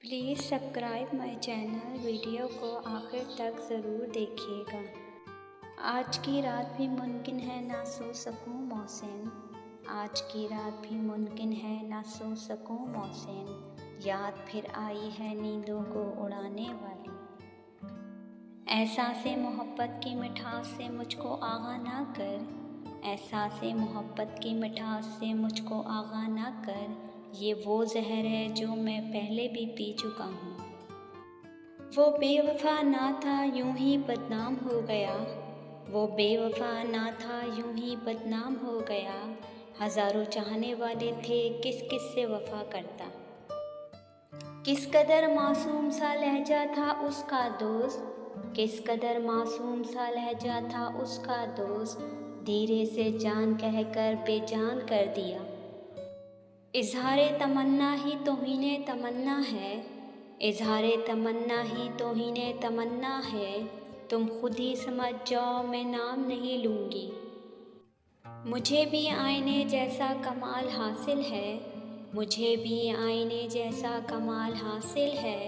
Please subscribe my channel. Video को आखिर तक ज़रूर देखिएगा। आज की रात भी मुमकिन है ना सो सकूं मोहसिन, आज की रात भी मुमकिन है ना सो सकूं मोहसिन, याद फिर आई है नींदों को उड़ाने वाली। एहसास मोहब्बत की मिठास से मुझको आगाह ना कर, एहसास मोहब्बत की मिठास से मुझको आगाह ना कर, ये वो जहर है जो मैं पहले भी पी चुका हूँ। वो बेवफा ना था यूं ही बदनाम हो गया, वो बेवफा ना था यूं ही बदनाम हो गया, हज़ारों चाहने वाले थे किस किस से वफा करता। किस कदर मासूम सा लहजा था उसका दोस्त, किस कदर मासूम सा लहजा था उसका दोस्त, धीरे से जान कहकर बेजान कर दिया। इज़हारे तमन्ना ही तौहीने तमन्ना है, इज़हारे तमन्ना ही तौहीने तमन्ना है, तुम खुद ही समझ जाओ मैं नाम नहीं लूँगी। मुझे भी आईने जैसा कमाल हासिल है, मुझे भी आईने जैसा कमाल हासिल है,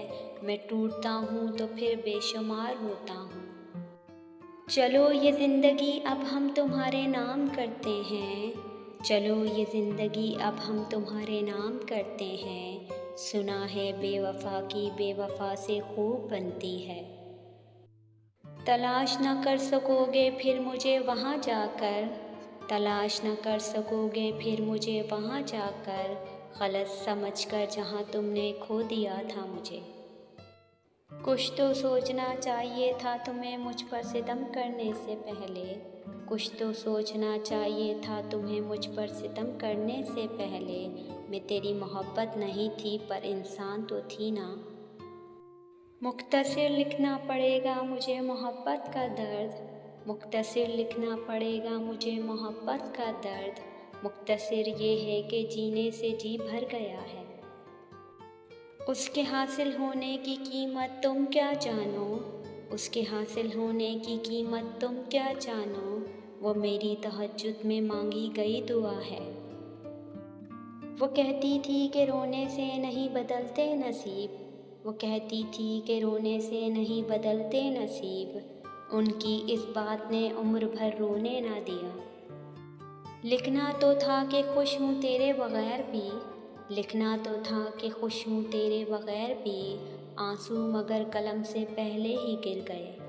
मैं टूटता हूँ तो फिर बेशुमार होता हूँ। चलो ये ज़िंदगी अब हम तुम्हारे नाम करते हैं, चलो ये ज़िंदगी अब हम तुम्हारे नाम करते हैं, सुना है बेवफा की बेवफा से खूब बनती है। तलाश न कर सकोगे फिर मुझे वहाँ जाकर, तलाश न कर सकोगे फिर मुझे वहाँ जाकर, गलत समझकर जहाँ तुमने खो दिया था मुझे। कुछ तो सोचना चाहिए था तुम्हें मुझ पर सितम करने से पहले, कुछ तो सोचना चाहिए था तुम्हें मुझ पर सितम करने से पहले, मैं तेरी मोहब्बत नहीं थी पर इंसान तो थी ना। मुख्तसर लिखना पड़ेगा मुझे मोहब्बत का दर्द, मुख्तसर लिखना पड़ेगा मुझे मोहब्बत का दर्द, मुख्तसर ये है कि जीने से जी भर गया है। उसके हासिल होने की कीमत तुम क्या जानो, उसके हासिल होने की कीमत तुम क्या जानो, वो मेरी तहज्जुद में मांगी गई दुआ है। वो कहती थी कि रोने से नहीं बदलते नसीब, वो कहती थी कि रोने से नहीं बदलते नसीब, उनकी इस बात ने उम्र भर रोने ना दिया। लिखना तो था कि खुश हूँ तेरे बग़ैर भी, लिखना तो था कि खुश हूँ तेरे बग़ैर भी, आंसू मगर कलम से पहले ही गिर गए।